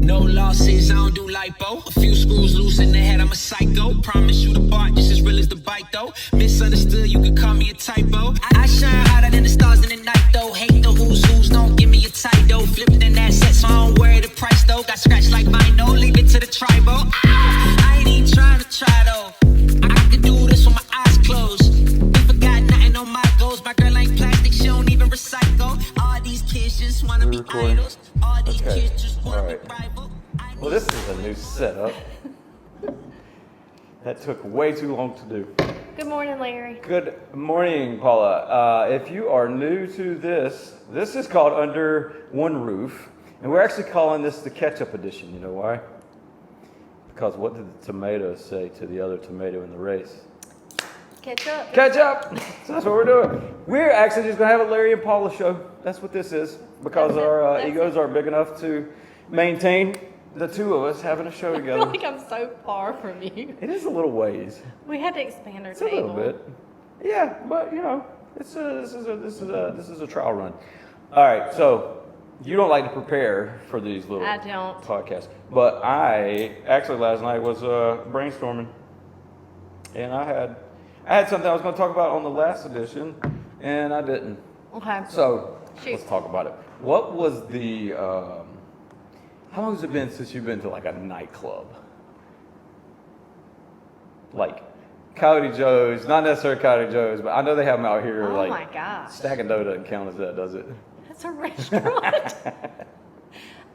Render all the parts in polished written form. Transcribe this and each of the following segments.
No losses, I don't do lipo. A few screws loose in the head, I'm a psycho. Promise you the bar just as real as the bite though. Misunderstood, you could call me a typo. I shine hotter than the stars in the night though. Hate the who's, don't give me a title. Flipping an asset, so I don't worry the price though. Got scratched like mine, no, leave it to the tribal. I ain't even trying to try though. I could do this with my eyes closed. If I got nothing on my goals, my girl ain't plastic, she don't even recycle. All these kids just wanna be idols. All these kids just wanna be rival. Well, this is a new setup. That took way too long to do. Good morning, Larry. Good morning, Paula. If you are new to this is called Under One Roof, and we're actually calling this the Ketchup Edition. You know why? Because what did the tomato say to the other tomato in the race? Ketchup. Ketchup! So that's what we're doing. We're actually just going to have a Larry and Paula show. That's what this is, because our egos are big enough to maintain the two of us having a show together. I feel like I'm so far from you. It is a little ways. We had to expand our It's table. a little bit. Yeah, but you know, this is a trial run. All right, so you don't like to prepare for these little I don't. podcasts, but I actually last night was brainstorming, and I had something I was going to talk about on the last edition, and I didn't. Okay. So Shoot. let's talk about it. What was the? How long has it been since you've been to like a nightclub? Like Coyote Joe's, not necessarily Coyote Joe's, but I know they have them out here. Oh like, my gosh. Stack and Dough doesn't count as that, does it? That's a restaurant.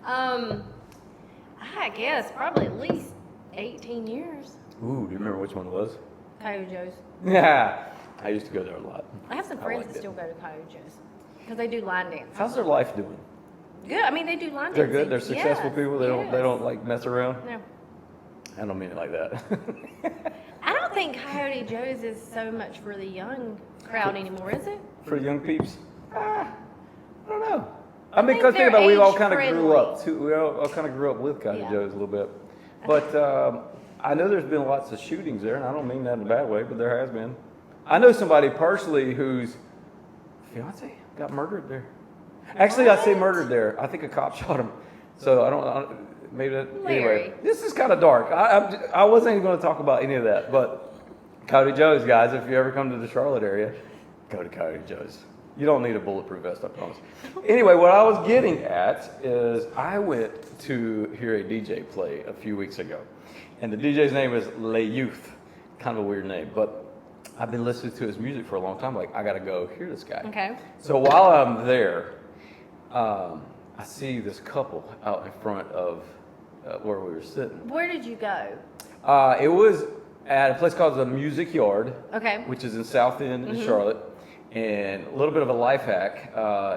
I guess probably at least 18 years. Ooh, do you remember which one it was? Coyote Joe's. Yeah, I used to go there a lot. I have some friends liked that it. still go to Coyote Joe's because they do line dancing. How's their life doing? Good. I mean, they do line They're dancing. good. They're successful Yes, people. They yes. don't like mess around. No. I don't mean it like that. I don't think Coyote Joe's is so much for the young crowd anymore, is it? For young peeps, I don't know. I mean, think because think they're about it, we all age kind of grew friendly. up too. We all kind of grew up with Coyote Yeah. Joe's a little bit, but I know there's been lots of shootings there, and I don't mean that in a bad way, but there has been. I know somebody personally whose fiance got murdered there. Actually, I say What? murdered there. I think a cop shot him. So I don't maybe that. Larry. Anyway, this is kind of dark. I wasn't even going to talk about any of that, but Coyote Joe's, guys, if you ever come to the Charlotte area, go to Coyote Joe's. You don't need a bulletproof vest, I promise. Anyway, what I was getting at is I went to hear a DJ play a few weeks ago, and the DJ's name is Le Youth. Kind of a weird name, but I've been listening to his music for a long time. Like, I got to go hear this guy. Okay. So while I'm there, I see this couple out in front of where we were sitting. Where did you go? It was at a place called the Music Yard, Okay. which is in South End in Charlotte. And a little bit of a life hack,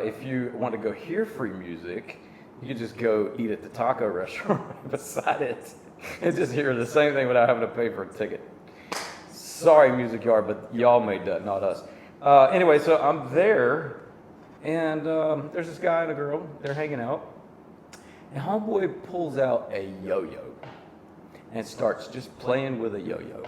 if you want to go hear free music, you can just go eat at the taco restaurant beside it and just hear the same thing without having to pay for a ticket. Sorry, Music Yard, but y'all made that, not us. Anyway, so I'm there, and there's this guy and a girl. They're hanging out. And homeboy pulls out a yo-yo and starts just playing with a yo-yo.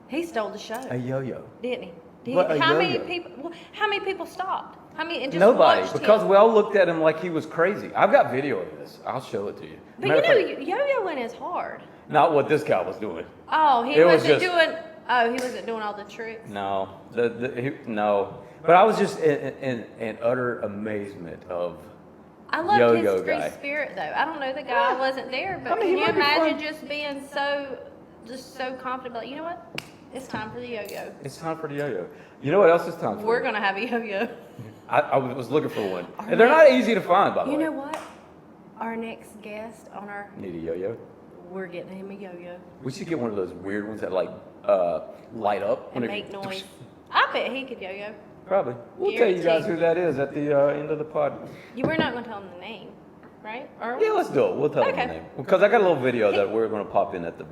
He stole the show, A yo-yo. didn't he? What, a How many yo-yo? people? How many people stopped? How many? And just Nobody, watched because him? we all looked at him like he was crazy. I've got video of this. I'll show it to you. But Matter you of know, fact, yo-yoing is hard. not what this guy was doing. Oh, he It was wasn't just- doing. Oh, he wasn't doing all the tricks. No, no. But I was just in utter amazement of. I loved Yo-yo his free guy. spirit, though. I don't know the guy. I wasn't there, but I mean, he can you might be imagine fun. just being so confident? Like, you know what? It's time for the yo-yo. It's time for the yo-yo. You know what else it's time for? We're gonna have a yo-yo. I was looking for one, and they're not easy to find, by the You way. know what? Our next guest on our, Need a yo-yo? we're getting him a yo-yo. We should get one of those weird ones that like light up And when make it noise. I bet he could yo-yo. Probably. We'll tell you guys Guaranteed. who that is at the end of the pod. We're not gonna tell him the name, right? Or Yeah, let's do it. We'll tell them Okay. the name because I got a little video that we're going to pop in at the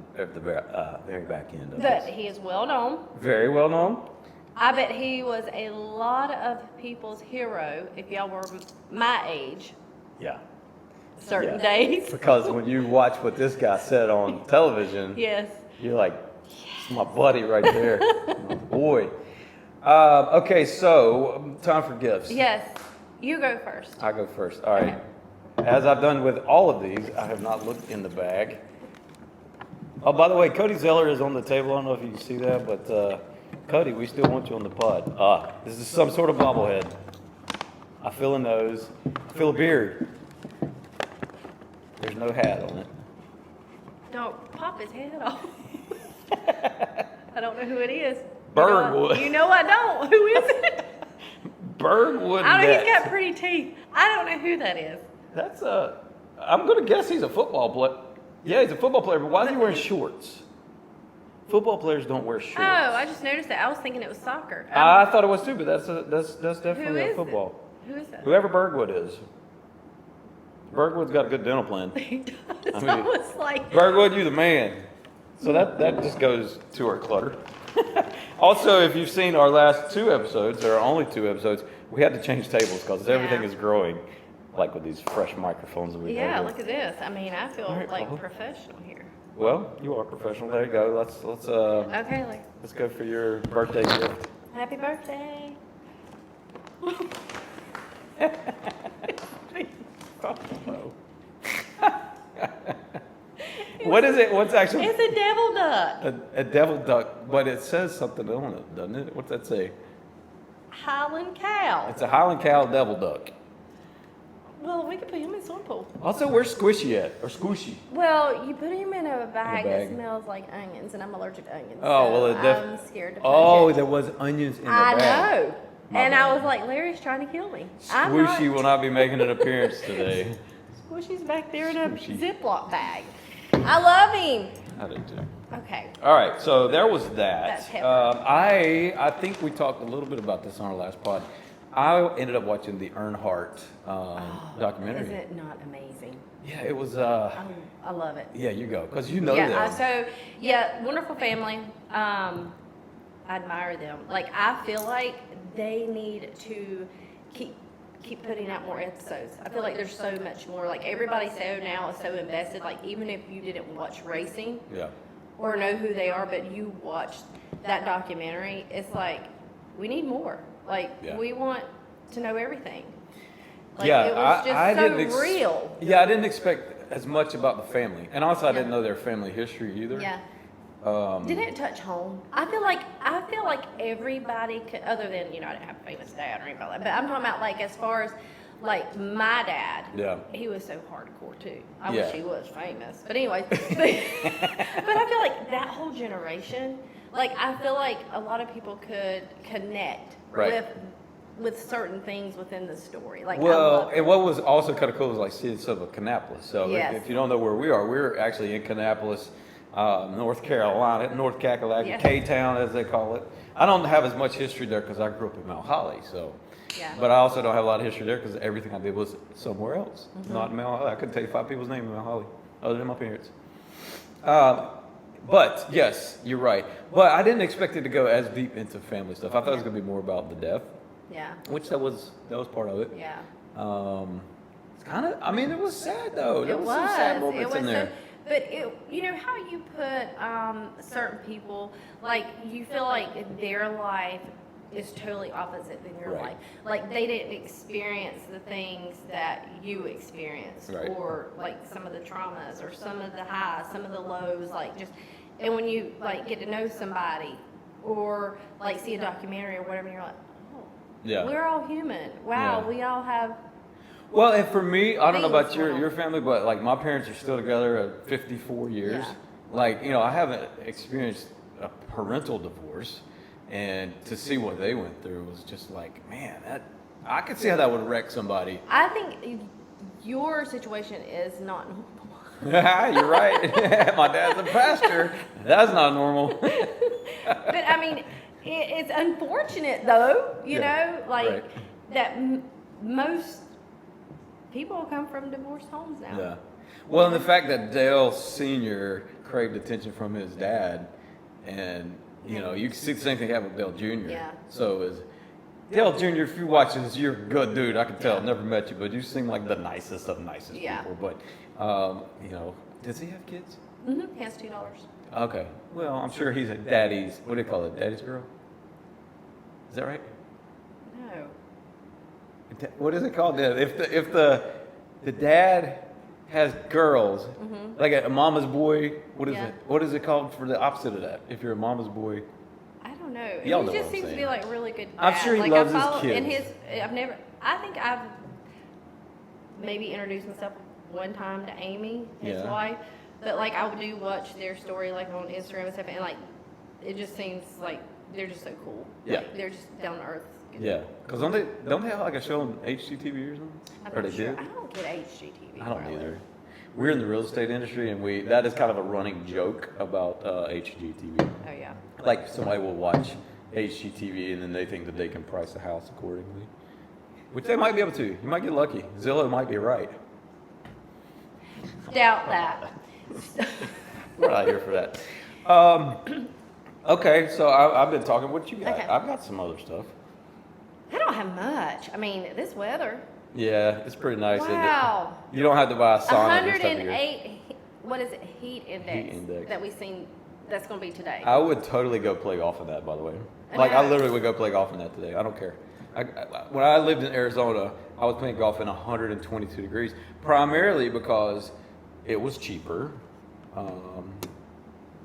very back end of that this. he is well known. Very well known. I bet he was a lot of people's hero if y'all were my age, Yeah. certain Yeah. days. Because when you watch what this guy said on television, Yes. you're like, it's my buddy right there, my boy. Okay, so time for gifts. Yes. You go first. I go first. All right. as I've done with all of these, I have not looked in the bag. Oh, by the way, Cody Zeller is on the table. I don't know if you can see that, but Cody, we still want you on the pod. This is some sort of bobblehead. I feel a nose. I feel a beard. There's no hat on it. Don't pop his head off. I don't know who it is. Bergwood. You know I don't. Who is it? Bergwood. I know he's got pretty teeth. I don't know who that is. That's I'm gonna guess he's a football player. Yeah, he's a football player, but why is he wearing shorts? Football players don't wear shorts. Oh, I just noticed that. I was thinking it was soccer. I thought it was too, but that's definitely Who is football. Who is that? Whoever Bergwood is. Bergwood's got a good dental plan. He does. I mean, I was like, Bergwood, you the man. So that just goes to our clutter. Also, if you've seen our last 2 episodes, there are only 2 episodes, we had to change tables because everything is growing. Like with these fresh microphones that we have. yeah, look at this. I mean, I feel right, like Paula. professional here. Well, you are professional. There you go. Okay, like, Let's go for your birthday gift. happy birthday. What is it? What's actually It's a devil duck. a devil duck? But it says something on it, doesn't it? What's that say? Highland cow. It's a Highland cow devil duck. Well, we could put him in swimming pool. Also, where's Squishy at? Or Squishy? Well, you put him in a bag, bag. that smells like onions, and I'm allergic to onions. Oh, so well, it I'm scared to touch Oh, it. there was onions in the I bag. know. My And I bad. was like, Larry's trying to kill me. Squishy will not be making an appearance today. Squishy's back there in a Squishy. Ziploc bag. I love him. I did too. Okay. All right, so there was that. That's pepper. I think we talked a little bit about this on our last pod. I ended up watching the Earnhardt documentary. Isn't it not amazing? Yeah, it was. I love it. Yeah, you go, because you know Yeah, them. wonderful family. I admire them. Like, I feel like they need to keep putting out more episodes. I feel like there's so much more. Like, everybody now is so invested. Like, even if you didn't watch racing Yeah. or know who they are, but you watched that documentary, it's like, we need more. Like, Yeah. we want to know everything. Like, Yeah, it was just I so didn't real. Yeah, I didn't expect as much about the family, and also I didn't know their family history either. Yeah. Um, Didn't it touch home? I feel like everybody could, other than, I didn't have a famous dad or anything like that. But I'm talking about, like, as far as, like, my dad. Yeah. He was so hardcore too. I Yeah. wish he was famous. But anyway, but I feel like that whole generation, like, I feel like a lot of people could connect Right. with certain things within the story. Like, I Well, love it. and what was also kind of cool was like seeing some of Kannapolis. So Yes. if you don't know where we are, we're actually in Kannapolis, North Carolina, North Kakalaki, Yes. K-Town as they call it. I don't have as much history there because I grew up in Mount Holly. So, Yeah. but I also don't have a lot of history there because everything I did was somewhere else, Mm-hmm. not in Mount Holly. I couldn't tell you 5 people's names in Mount Holly other than my parents. But yes, you're right. But I didn't expect it to go as deep into family stuff. I thought it was going to be more about the death, Yeah. which that was part of it. Yeah. It's kind of, I mean, it was sad though. There It was was. some sad It moments was in there. but you know how you put certain people, like, you feel like their life is totally opposite than your Right. life. Like, they didn't experience the things that you experienced, Right. or like some of the traumas, or some of the highs, some of the lows. Like, just, and when you like get to know somebody, or like see a documentary or whatever, and you're like, oh, Yeah. we're all human. Wow, Yeah. we all have. Well, and for me, I don't know about Things your going on. your family, but like my parents are still together at 54 years. Yeah. Like, I haven't experienced a parental divorce, and to see what they went through was just like, man, I could see how that would wreck somebody. I think your situation is not normal. You're right. My dad's a pastor. That's not normal. But I mean, it's unfortunate though, you Yeah, know, like right. that most people come from divorced homes now. Yeah. Well, and the fact that Dale Sr. craved attention from his dad, and you can see the same thing happen with Dale Jr. Yeah. So is Dale Jr. If you watch this, you're a good dude. I can tell. Never met you, but you seem like the nicest of nicest Yeah. people. But does he have kids? Mm-hmm. He has $2. Okay. Well, I'm sure he's a daddy's. What do you call it? Daddy's girl. Is that right? No. What is it called? If the the dad has girls, Mm-hmm. like a mama's boy. What is Yeah. it? What is it called for the opposite of that? If you're a mama's boy. I don't know. Y'all He know just what I'm seems to be saying. like really good. I'm dad. sure he like, loves I his follow, And kids. I think I've maybe introduced myself one time to Amy, his Yeah. wife, but like I do watch their story like on Instagram and stuff, and like it just seems like they're just so cool. Yeah. Like, they're just down to earth. Yeah, because don't they have like a show on HGTV or something? I'm Or not they sure. did? I don't get HGTV. I don't where live. either. We're in the real estate industry, and that is kind of a running joke about HGTV. Oh yeah. Like somebody will watch HGTV and then they think that they can price a house accordingly, which they might be able to. You might get lucky. Zillow might be right. Doubt that. We're not here for that. Okay, so I've been talking. What you got? Okay. I've got some other stuff. I don't have much. I mean, this weather. Yeah, it's pretty nice. Isn't it? Wow. You don't have to buy a sauna this time of year. 108. What is it? Heat index. Heat index. That we've seen. That's going to be today. I would totally go play golf in that, by the way. I Like, I know. literally would go play golf in that today. I don't care. When I lived in Arizona, I was playing golf in 122 degrees, primarily because it was cheaper.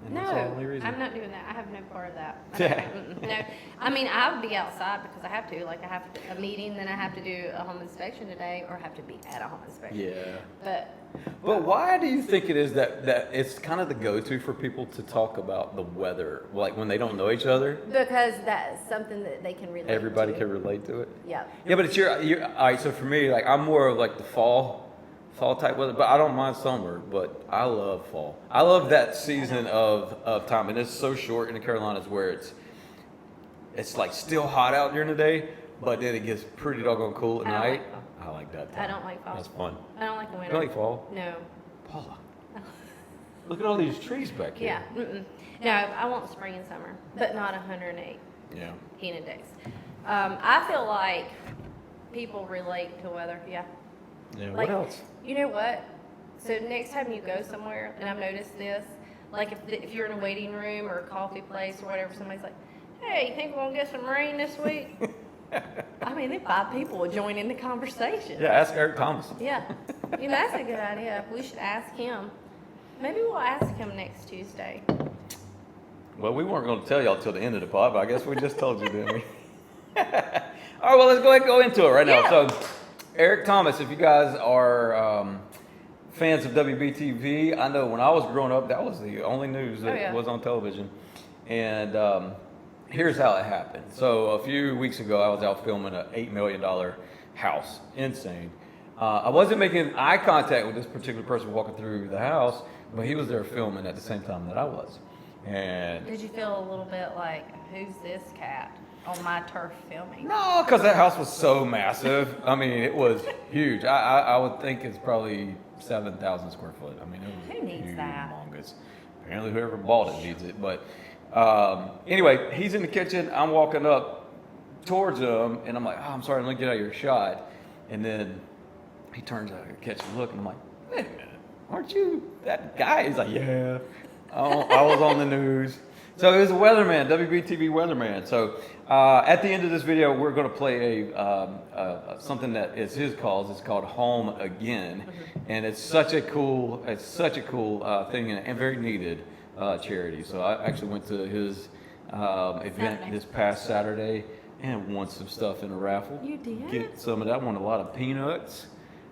And that's the only No, reason. I'm not doing that. I have no part of that. Yeah. No, I mean I would be outside because I have to. Like I have a meeting, then I have to do a home inspection today, or have to be at a home inspection. Yeah. But But why do you think it is that it's kind of the go-to for people to talk about the weather, like when they don't know each other? because that's something that they can relate. Everybody to. can relate to it. Yeah. Yeah, but it's your all right. So for me, like I'm more of like the fall type weather, but I don't mind summer. But I love fall. I love that season of time, and it's so short in the Carolinas where it's like still hot out during the day, but then it gets pretty doggone cool at I don't night. like fall. I like that. I Time. don't like fall. That's fun. I don't like the You winter. don't like fall, No. Paula? Look at all these trees back here. Yeah. Mm-mm. No, I want spring and summer, but not 108 Yeah. heat index. I feel like people relate to weather. Yeah. Yeah. Like, What else? You know what? So next time you go somewhere, and I've noticed this, like if you're in a waiting room or a coffee place or whatever, somebody's like, "Hey, you think we're gonna get some rain this week?" I mean, then 5 people will join in the conversation. Yeah. Ask Eric Thomas. Yeah. You know, that's a good idea. We should ask him. Maybe we'll ask him next Tuesday. Well, we weren't going to tell y'all till the end of the pod, but I guess we just told you, didn't we? All right, well, let's go ahead and go into it right now. Yeah. So, Eric Thomas, if you guys are fans of WBTV, I know when I was growing up, that was the only news that Oh, yeah. was on television. And here's how it happened. So, a few weeks ago, I was out filming an $8 million house. Insane. I wasn't making eye contact with this particular person walking through the house, but he was there filming at the same time that I was. And Did you feel a little bit like, who's this cat on my turf filming? no, because that house was so massive. I mean, it was huge. I would think it's probably 7,000 square foot. I mean, it was Who needs that? humongous. Apparently, whoever bought it needs it. But anyway, he's in the kitchen. I'm walking up towards him, and I'm like, "Oh, I'm sorry, let me get out of your shot." And then he turns out and catches a look, and I'm like, "Wait a minute, aren't you that guy?" He's like, "Yeah, I was on the news." So it was a weatherman, WBTV weatherman. So at the end of this video, we're going to play something that is his cause. It's called Home Again, and it's such a cool thing and very needed charity. So I actually went to his event Saturday. this past Saturday and won some stuff in a raffle. You did? Get some of that. Won a lot of peanuts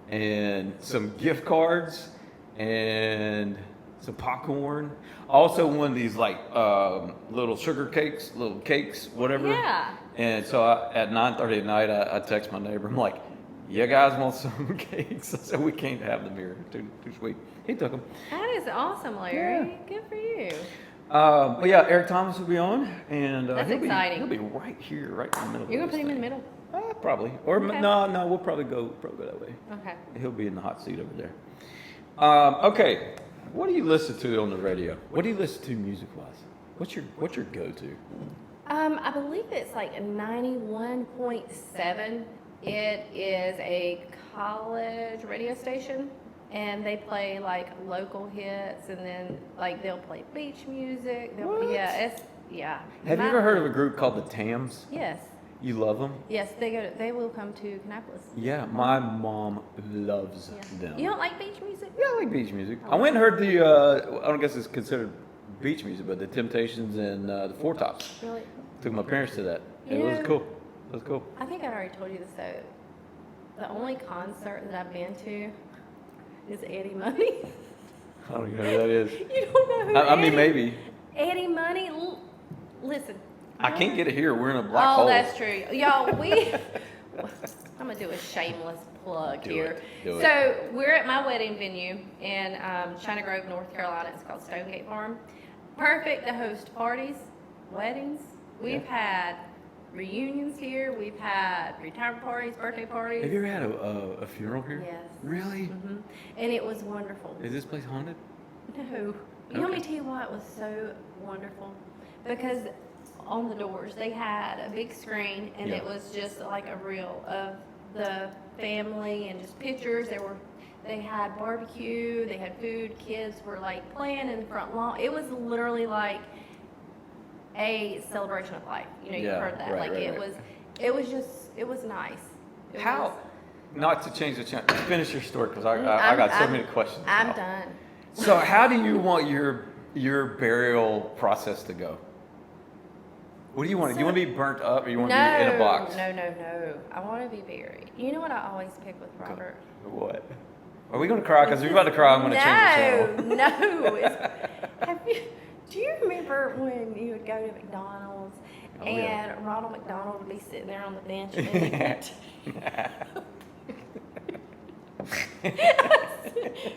and some gift cards and some popcorn. Also won these like little sugar cakes, little cakes, whatever. Yeah. And so at 9:30 at night, I text my neighbor. I'm like, "You guys want some cakes?" I said, "We can't have them here. Too sweet." He took them. That is awesome, Larry. Good for you. But yeah, Eric Thomas will be on, and That's he'll exciting. Be right here, right in the middle. You're of gonna put this him in the thing. middle? Probably. Or Okay. no, we'll probably go that way. Okay. He'll be in the hot seat over there. Okay, what do you listen to on the radio? What do you listen to music-wise? What's your go-to? I believe it's like 91.7. It is a college radio station, and they play like local hits, and then like they'll play beach music. What? Yeah, it's yeah. Have you ever heard of a group called the Tams? Yes. You love them? Yes, they will come to Kannapolis. Yeah, my mom loves them. You don't like beach music? Yeah, I like beach music. I went and heard the, I don't guess it's considered beach music, but the Temptations and the Four Tops. Really? Took my parents to that. And You it was know- cool. It was cool. I think I already told you this though. The only concert that I've been to is Eddie Money. I don't even know who that is. You don't know who I mean, Eddie- maybe. Eddie Money, listen. I can't get it here. We're in a black Oh, hole. that's true. Y'all, I'm going to do a shameless plug Do here. it. Do it. So, we're at my wedding venue in China Grove, North Carolina. It's called Stonegate Farm. Perfect to host parties, weddings. We've had reunions here. We've had retirement parties, birthday parties. Have you ever had a funeral here? Yes. Really? hmm And it was wonderful. Is this place haunted? No. You want me to tell you why it was so wonderful? Because on the doors they had a big screen and Yeah. it was just like a reel of the family and just pictures. They had barbecue, they had food, kids were like playing in the front lawn. It was literally like a celebration of life. You know, Yeah, you've heard that. right, like right, it right. was nice. It How? was- Not to change the channel. Finish your story because I got so many questions. I'm now. done. So how do you want your burial process to go? What do you want? Do you want to be burnt up or you want to be in a box? No. I want to be buried. You know what I always pick with Robert? What? Are we going to cry? Because we're about to cry. I'm going to change the channel. No. Do you remember when you would go to McDonald's Oh, and yeah. Ronald McDonald would be sitting there on the bench and then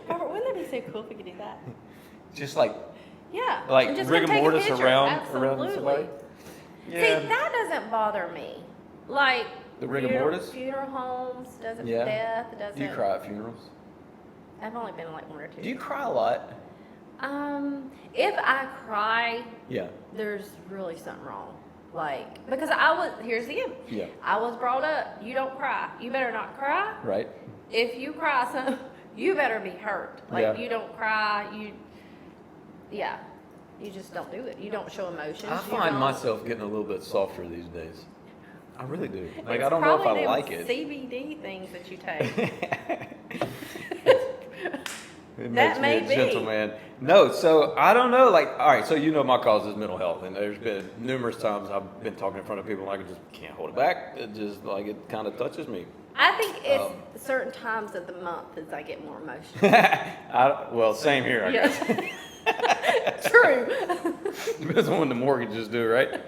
Robert, wouldn't that be so cool if we could do that? Just like Yeah. Like and just rigor go take a mortis picture. around Absolutely. somebody? See, that doesn't bother me. Like The rigor mortis? funeral homes doesn't Yeah. death doesn't. Do you cry at funerals? I've only been to like one or two. Do you cry a lot? If I cry, Yeah. there's really something wrong. Like, because here's the end. Yeah. I was brought up, you don't cry. You better not cry. Right? If you cry, you better be hurt. Like, Yeah. you don't cry, you just don't do it. You don't show emotions. I You find don't- myself getting a little bit softer these days. I really do. Like, It's I don't know if I probably them like it. CBD things that you take. It That makes may me a be. gentleman. No, so I don't know. Like, all right, so you know my cause is mental health, and there's been numerous times I've been talking in front of people and I just can't hold it back. It just like it kind of touches me. I think it's certain times of the month as I get more emotional. Well, same here. I guess. True. Depends on when the mortgages due, right?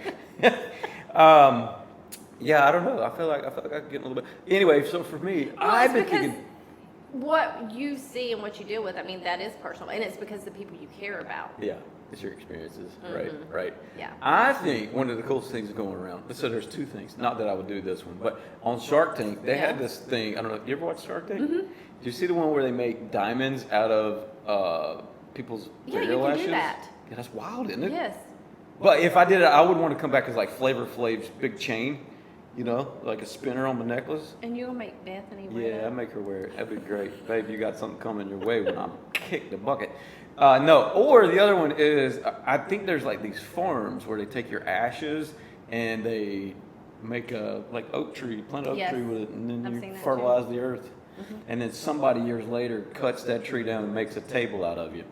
Yeah, I don't know. I feel like I'm getting a little bit. Anyway, so for me, Well, I've it's been because thinking. what you see and what you deal with, I mean, that is personal, and it's because the people you care about. Yeah, it's your experiences, right? Right. Yeah. I think one of the coolest things going around. So there's two things. Not that I would do this one, but on Shark Tank, they had Yeah. this thing. I don't know. You ever watch Shark Tank? Do you see the one where they make diamonds out of people's Yeah, ear you can lashes? do that. Yeah, that's wild, isn't it? Yes. But if I did it, I would want to come back as like Flavor Flav's big chain, you know, like a spinner on my necklace. And you'll make Bethany wear Yeah, I that. make her wear it. That'd be great. Babe, you got something coming your way when I kick the bucket. No, or the other one is, I think there's like these farms where they take your ashes and they make a, like oak tree, plant an oak Yes. tree with it, and then I've you seen that fertilize the earth. And then somebody years later cuts that tree down and makes a table out of you.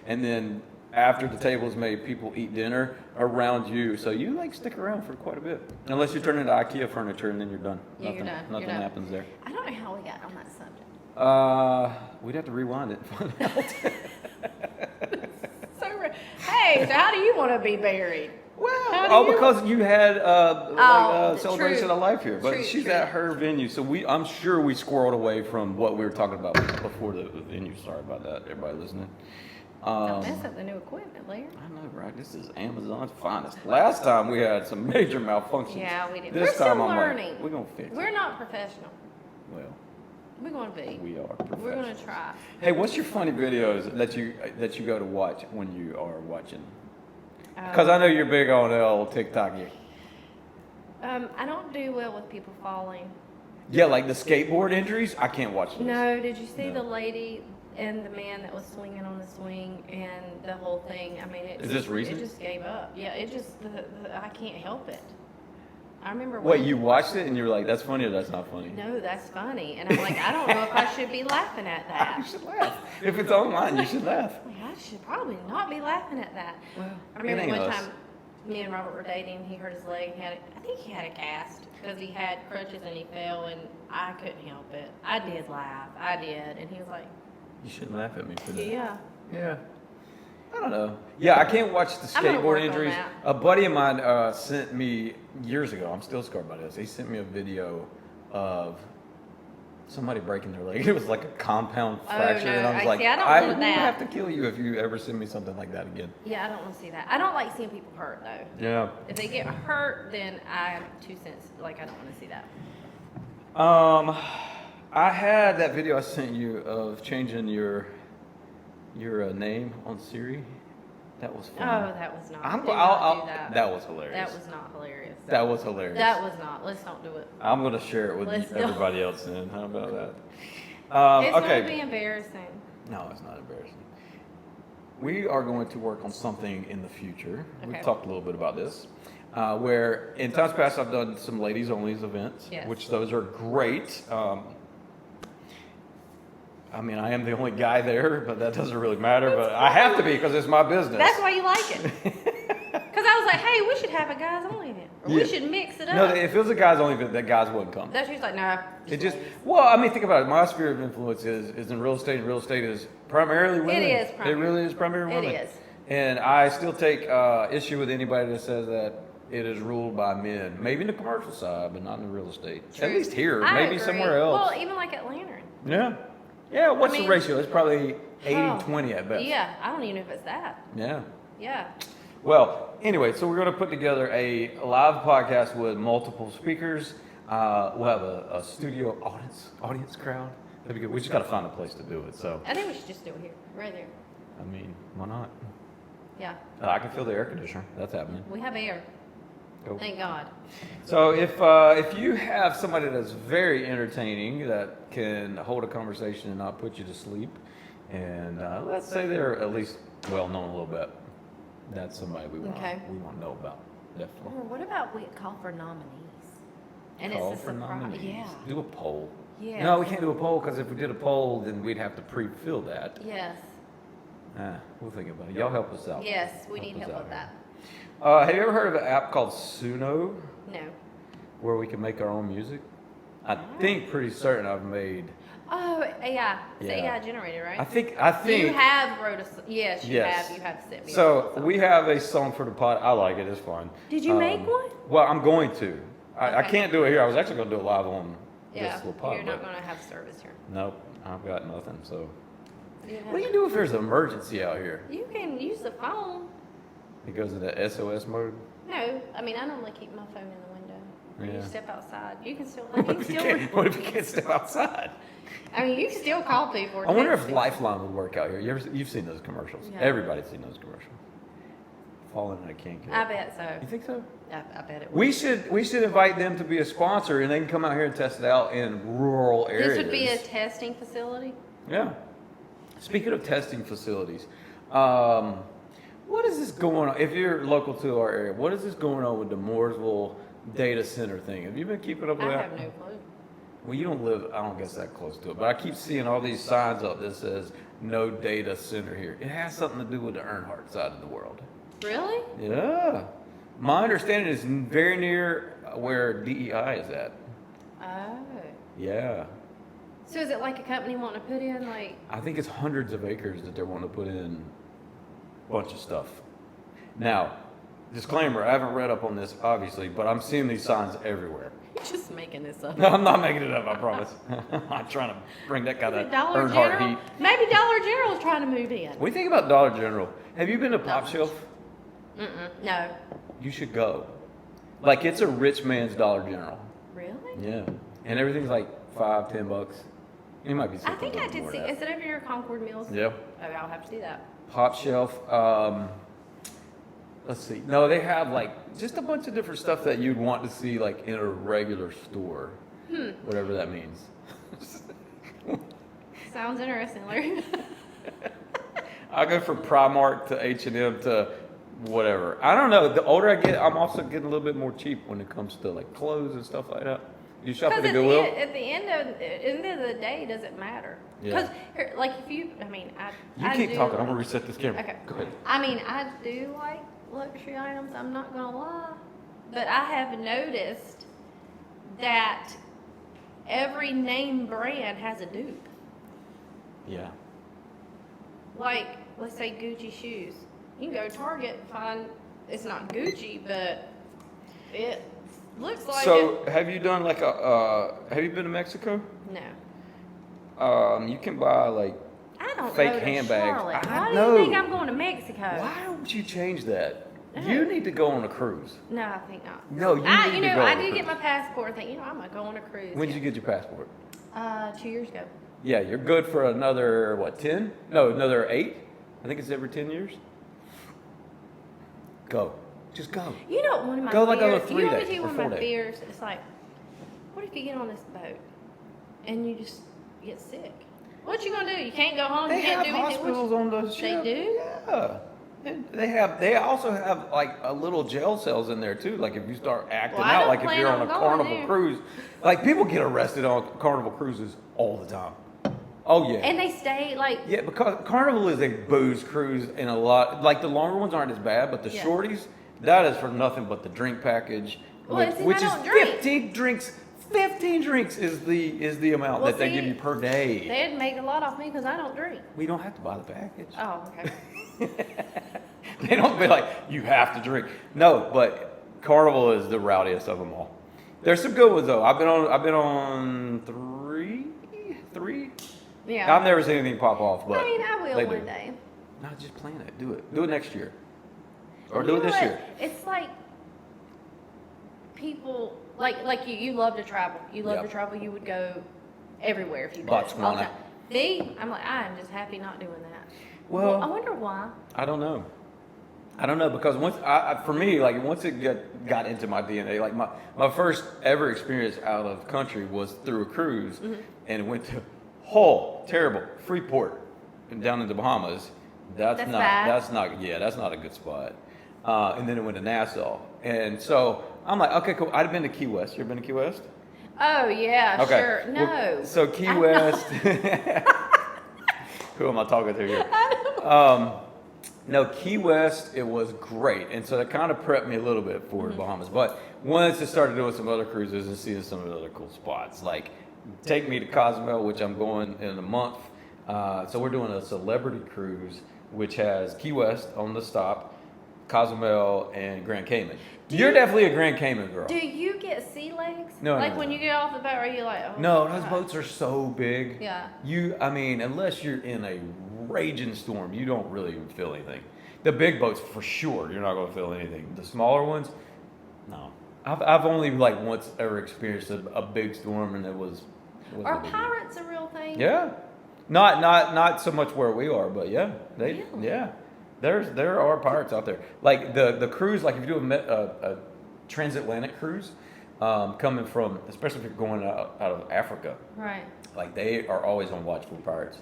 And then after the table is made, people eat dinner around you. So you like stick around for quite a bit. Unless you turn into IKEA furniture and then you're done. Yeah, you're done. Nothing You're done. happens there. I don't know how we got on that subject. We'd have to rewind it and find out. Hey, so how do you want to be buried? How do you- because you had Oh, celebration true. of life here, but True, she's true. at her venue, so I'm sure we squirreled away from what we were talking about before the venue. Sorry about that, everybody listening. Don't mess up the new equipment, Larry. I know, right? This is Amazon's finest. Last time we had some major malfunctions. Yeah, we did. This We're time still I'm learning. like, we're gonna fix We're it. not professional. Well, We're going to be. we are professional. We're going to try. Hey, what's your funny videos that you go to watch when you are watching? Because I know you're big on old TikTok. I don't do well with people falling. Yeah, like the skateboard injuries. I can't watch those. No, did you see No. the lady and the man that was swinging on the swing and the whole thing? I mean, Is this recent? It just gave up. Yeah, it just, I can't help it. I remember. Wait, you watched it and you were like, "That's funny," or "That's not funny"? No, that's funny, and I'm like, I don't know if I should be laughing at that. You should laugh. If it's online, you should laugh. Like, I should probably not be laughing at that. Well, I remember it ain't one us. time, me and Robert were dating. He hurt his leg. I think he had a cast because he had crutches and he fell, and I couldn't help it. I did laugh. I did, and he was like, You shouldn't laugh at me for that. "Yeah." Yeah. I don't know. Yeah, I can't watch the I'm gonna work skateboard on injuries. that. A buddy of mine sent me years ago. I'm still scarred by this. He sent me a video of somebody breaking their leg. It was like a compound fracture, no. and I was I like, see, I don't I want will that. have to kill you if you ever send me something like that again. Yeah, I don't want to see that. I don't like seeing people hurt though. Yeah. If they get hurt, then I'm 2 cents. Like, I don't want to see that. I had that video I sent you of changing your name on Siri. That was fun. Oh, that was not. I'm, Do not I'll, do that. That was hilarious. That was not hilarious. That was hilarious. That was not. Let's not do it. I'm going to share it with Let's don't. everybody else then. How about that? It's Okay. going to be embarrassing. No, it's not embarrassing. We are going to work on something in the future. We've Okay. talked a little bit about this. Where in times past I've done some ladies only events, Yes. which those are great. I mean, I am the only guy there, but that doesn't really matter. But I have to be because it's my business. That's why you like it. Because I was like, hey, we should have a guys only event. Or Yeah. we should mix it up. No, if it was a guys only event, that guys wouldn't come. That's just like, no. It just, well, I mean, think about it. My sphere of influence is in real estate, and real estate is primarily women. is It primarily. really is primarily It women. is. And I still take issue with anybody that says that it is ruled by men. Maybe in the commercial side, but not in the real estate. At least here, I maybe agree. somewhere else. Well, even like at Lantern. Yeah. Yeah, what's I mean- the ratio? It's probably 80, Oh, 20 at best. Yeah, I don't even know if it's that. Yeah. Yeah. Well, anyway, so we're going to put together a live podcast with multiple speakers. We'll have a studio audience crowd. That'd be good. We just got to find a place to do it. So, I think we should just do it here, right there. I mean, why not? Yeah. I can feel the air conditioner. That's happening. We have air. Cool. Thank God. So if you have somebody that's very entertaining that can hold a conversation and not put you to sleep, and let's say they're at least well known a little bit, that's somebody we want Okay. to know about. Definitely. Or what about we call for nominees? And Call it's a for surprise. nominees. Yeah. Do a poll. Yeah. No, we can't do a poll because if we did a poll, then we'd have to pre-fill that. Yes. We'll think about it. Y'all help us out. Yes, we need us help out with here. that. Have you ever heard of an app called Suno No. where we can make our own music? I think pretty certain I've made. Oh, AI. It's Yeah. AI generated, right? I think. You have wrote a. Yes, you Yes. have. You have sent me. So a we have a song for the pod. I like it. It's fun. Did you make one? Well, I'm going to. I Okay. can't do it here. I was actually going to do it live on Yeah. this little pod. You're not but going to have service here. nope, I've got nothing. So You what do you do if there's an emergency out here? You can use the phone. It goes into SOS mode. No, I mean I normally keep my phone in the window. When Yeah. you step outside, you can still. What You can if you still. can't, what if you can't step outside? I mean, you can still call people. or I wonder text if people. Lifeline would work out here. You've seen those commercials. Yeah. Everybody's seen those commercials. Falling in a can. I bet so. You think so? I bet it. We should invite them to be a sponsor, and they can come out here and test it out in rural areas. This would be a testing facility. Yeah. Speaking of testing facilities, what is this going on? If you're local to our area, what is this going on with the Mooresville data center thing? Have you been keeping up with I that? have no clue. Well, you don't live, I don't guess that close to it, but I keep seeing all these signs up that says no data center here. It has something to do with the Earnhardt side of the world. Really? Yeah. My understanding is very near where DEI is at. Oh. Yeah. So is it like a company wanting to put in like? I think it's hundreds of acres that they're wanting to put in a bunch of stuff. Now, disclaimer, I haven't read up on this, obviously, but I'm seeing these signs everywhere. You're just making this up. No, I'm not making it up, I promise. I'm trying to bring that kind of Dollar Earnhardt General? heat. Maybe Dollar General is trying to move in. What do you think about Dollar General? Have you been to Pop much. Shelf? No. You should go. Like, it's a rich man's Dollar General. Really? Yeah. And everything's like $5-10. It might be I something think I did see. Is it over near Concord Mills? Yeah. Okay, I'll have to do that. Pop Shelf. Let's see. No, they have like just a bunch of different stuff that you'd want to see like in a regular store. Whatever that means. Sounds interesting, Larry. I go from Primark to H&M to whatever. I don't know. The older I get, I'm also getting a little bit more cheap when it comes to like clothes and stuff like that. You shop at Because the Goodwill? at the end of the day, it doesn't matter. Yeah. Because, like, if you, I mean, You keep talking. I'm gonna reset this camera. Okay. Go ahead. I mean, I do like luxury items, I'm not gonna lie. But I have noticed that every name brand has a dupe. Yeah. Like, let's say Gucci shoes. You can go to Target and find, it's not Gucci, but it looks like So, have you done like have you been to Mexico? No. You can buy like I don't fake go to handbags. Charlotte. I Why know. do you think I'm going to Mexico? Why don't you change that? You need to go on a cruise. No, I think not. No, you need You to know, go on I a did cruise. get my passport. I think, I'm gonna go on a cruise. When did you get your passport? 2 years ago. Yeah, you're good for another, what, 10? No, another 8? I think it's every 10 years. Go. Just go. You know, one of my Go like on a fears. 3 You know, days or one of 4 my days. fears. It's like, what if you get on this boat and you just get sick? What you gonna do? You can't go home. They You can't have do anything. hospitals on the ship. They do? Yeah. And they also have like a little jail cells in there too. Like if you start acting Well, I out, don't like if plan you're on a on going Carnival there. cruise, like people get arrested on Carnival cruises all the time. Oh yeah. And they stay like. Yeah, because Carnival is a booze cruise and a lot, like the longer ones aren't as bad, but the Yeah. shorties, that is for nothing but the drink package, Well, see, which I is don't drink. 15 drinks. 15 drinks is the amount Well, that they see, give you per day. They'd make a lot off me because I don't drink. We don't have to buy the package. Oh, okay. They don't be like, you have to drink. No, but Carnival is the rowdiest of them all. There's some good ones though. I've been on three. Yeah. I've never seen anything pop off, but I mean, I will they one do. day. No, just plan it. Do it. Do it next year. Or You do know it this what? year. It's like people like you love to travel. You love Yep. to travel. You would go everywhere if you could. Botswana. all the time. Me, I'm like, I'm just happy not doing that. Well, I wonder why. I don't know. Because once for me, like once it got into my DNA, like my first ever experience out of country was through a cruise, and went to terrible Freeport and down in the Bahamas. That's not a good spot. And then it went to Nassau, and so I'm like, okay, cool. I'd been to Key West. You ever been to Key West? Oh yeah, Okay. sure. No. Well, so Key I'm West. not. Who am I talking to here? No, Key West, it was great. And so that kind of prepped me a little bit for the Bahamas. But once I started doing some other cruises and seeing some of the other cool spots, like take me to Cozumel, which I'm going in a month. So we're doing a celebrity cruise, which has Key West on the stop, Cozumel, and Grand Cayman. You're definitely a Grand Cayman girl. Do you get sea legs? No, Like no, when no. you get off the boat, are you like, oh No, my those God. boats are so big. Yeah. I mean, unless you're in a raging storm, you don't really even feel anything. The big boats, for sure, you're not going to feel anything. The smaller ones, no. I've only like once ever experienced a big storm, and it was. Are a big deal. pirates a real thing? Yeah, not so much where we are, but yeah, Really? yeah. There are pirates out there. Like the cruise, like if you do a transatlantic cruise, coming from, especially if you're going out of Africa, Right. like they are always on watch for pirates,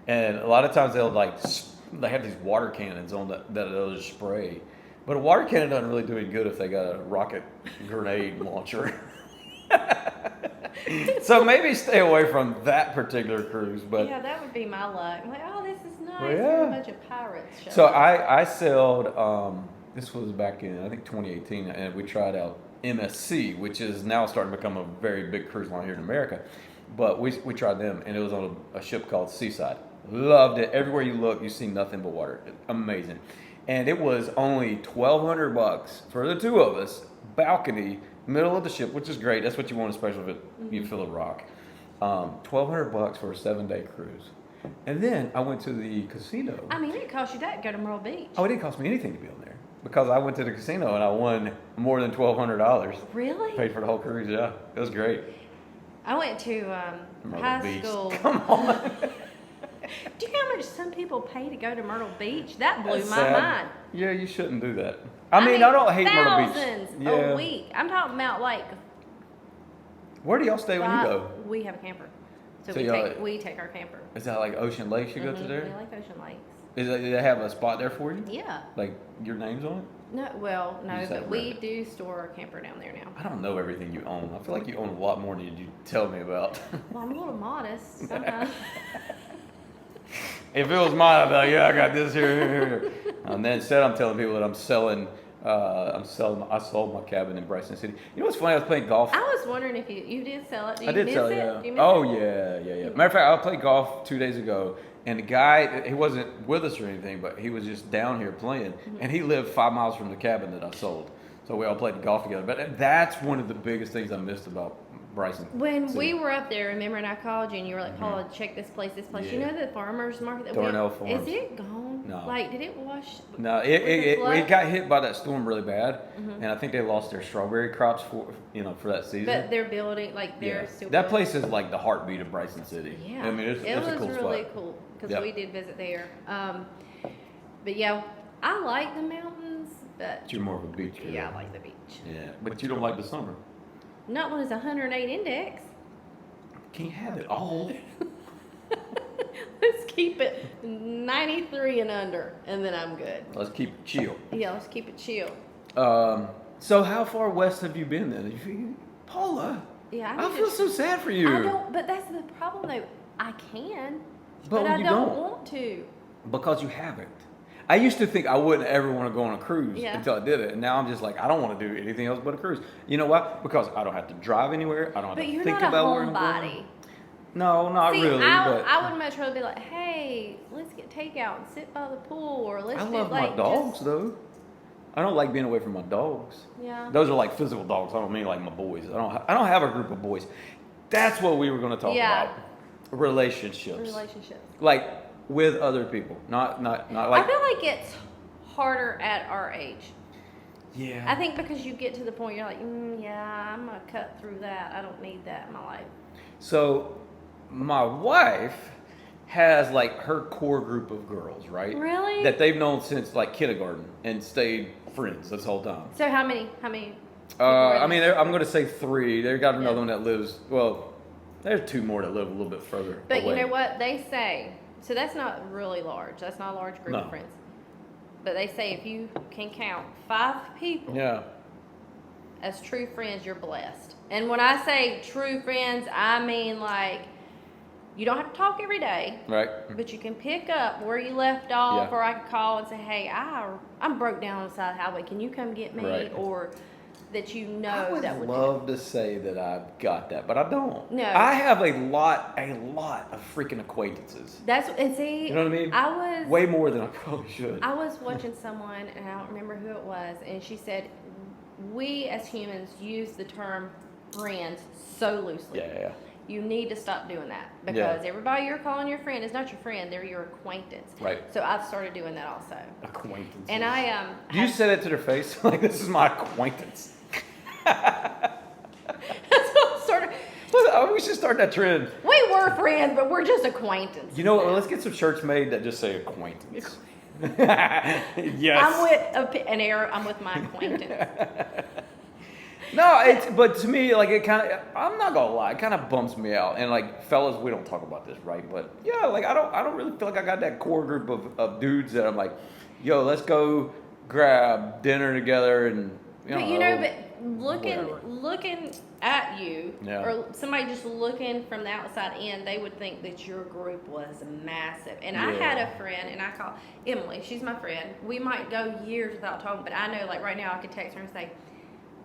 and a lot of times they have these water cannons on that they'll just spray, but a water cannon doesn't really do any good if they got a rocket grenade launcher. So maybe stay away from that particular cruise. But Yeah, that would be my luck. I'm like, oh, this is nice. Well, There's yeah. a bunch of pirates. Showing so up. I sailed. This was back in I think 2018, and we tried out MSC, which is now starting to become a very big cruise line here in America. But we tried them, and it was on a ship called Seaside. Loved it. Everywhere you look, you see nothing but water. Amazing. And it was only $1,200 for the two of us, balcony, middle of the ship, which is great. That's what you want, especially if you feel a rock. $1,200 for a 7-day cruise. And then I went to the casino. I mean, it cost you that to go to Myrtle Beach. Oh, it didn't cost me anything to be on there because I went to the casino and I won more than $1,200. Really? Paid for the whole cruise. Yeah, it was great. I went to Myrtle high Beach. school. Come on. Do you know how much some people pay to go to Myrtle Beach? That blew That's my sad. mind. Yeah, you shouldn't do that. I mean, I don't hate Myrtle Beach. Thousands Yeah. a week. I'm talking about like. Where do y'all stay when you go? We have a camper, so So we y'all- we take our camper. Is that like Ocean Lakes you go to Mhm, there? We like Ocean Lakes. Do they have a spot there for you? Yeah. Like your name's on it? No, well, You no, just but have we rent. do store our camper down there now. I don't know everything you own. I feel like you own a lot more than you tell me about. Well, I'm a little modest sometimes. If it was mine, I'd be like, yeah, I got this here. And then instead, I'm telling people that I'm selling. I sold my cabin in Bryson City. You know what's funny? I was playing golf. I was wondering if you did sell it. Do you I did miss sell it? it. Yeah. Do you miss Oh it? yeah. Matter of fact, I played golf 2 days ago, and the guy, he wasn't with us or anything, but he was just down here playing, and he lived 5 miles from the cabin that I sold. So we all played golf together. But that's one of the biggest things I missed about Bryson. When City. we were up there, remember, and I called you, and you were like, Paula, check this place, You Yeah. know the farmer's market that Darnell we Farms. Is it gone? No. Like, did it wash? No, with the flood? it got hit by that storm really bad, and I think they lost their strawberry crops for that season. But they're building, like, they're Yeah. still That building. place is like the heartbeat of Bryson City. Yeah. I mean, it's it a was cool really spot. cool, because Yep. we did visit there. But yeah, I like the mountains, but But you're more of a beach girl. yeah, I like the beach. Yeah, but you don't like the summer. Not when it's 108 index. Can you have it all? Let's keep it 93 and under, and then I'm good. Let's keep it chill. Yeah, let's keep it chill. So how far west have you been then? Paula, Yeah, I feel so sad for you. I don't, but that's the problem though. I can, But I you don't don't. want to. Because you haven't. I used to think I wouldn't ever want to go on a cruise Yeah. until I did it. And now I'm just like, I don't want to do anything else but a cruise. You know why? Because I don't have to drive anywhere. I don't have But to you're think not a about where I'm going. homebody. No, not See, really. but I would much rather be like, hey, let's get takeout and sit by the pool, or let's I do love like my dogs just, though. I don't like being away from my dogs. Yeah. Those are like physical dogs. I don't mean like my boys. I don't have a group of boys. That's what we were going to talk Yeah. about. Relationships. Relationships. Like with other people. Not like I feel like it's harder at our age. yeah. I think because you get to the point you're like, yeah, I'm gonna cut through that. I don't need that in my life. So my wife has like her core group of girls, right? Really? That they've known since like kindergarten and stayed friends this whole time. So how many? I mean, I'm going to say 3. They've got another Yeah. one that lives, well, there's 2 more that live a little bit further But away. you know what they say? So that's not really large. That's not a large group No. of friends. But they say if you can count 5 people Yeah. as true friends, you're blessed. And when I say true friends, I mean like you don't have to talk every day, Right. but you can pick up where you left off, Yeah. or I can call and say, hey, I'm broke down on the side of the highway. Can you come get me? Right. Or that you know I would that would love to say that I've got that, but I don't. No. I have a lot of freaking acquaintances. That's and see, You know what I mean? I was Way more than I probably should. I was watching someone, and I don't remember who it was, and she said, we as humans use the term friends so loosely. Yeah. You need to stop doing that, Yeah. because everybody you're calling your friend is not your friend, they're your acquaintance. Right. So I've started doing that also. Acquaintances. And I Do you have- say that to their face? Like, this is my acquaintance. that's what sort of, We should start that trend. we were friends, but we're just acquaintances. You know what? Let's get some shirts made that just say acquaintance. Yes. I'm with an arrow. I'm with my acquaintance. No, but to me, like, it kind of, I'm not gonna lie, it kind of bumps me out. And like, fellas, we don't talk about this, right? But yeah, like, I don't really feel like I got that core group of dudes that I'm like, yo, let's go grab dinner together and But looking at you, Yeah. or somebody just looking from the outside in, they would think that your group was massive. And I had Yeah. a friend, and I call Emily. She's my friend. We might go years without talking, but I know, like right now, I could text her and say,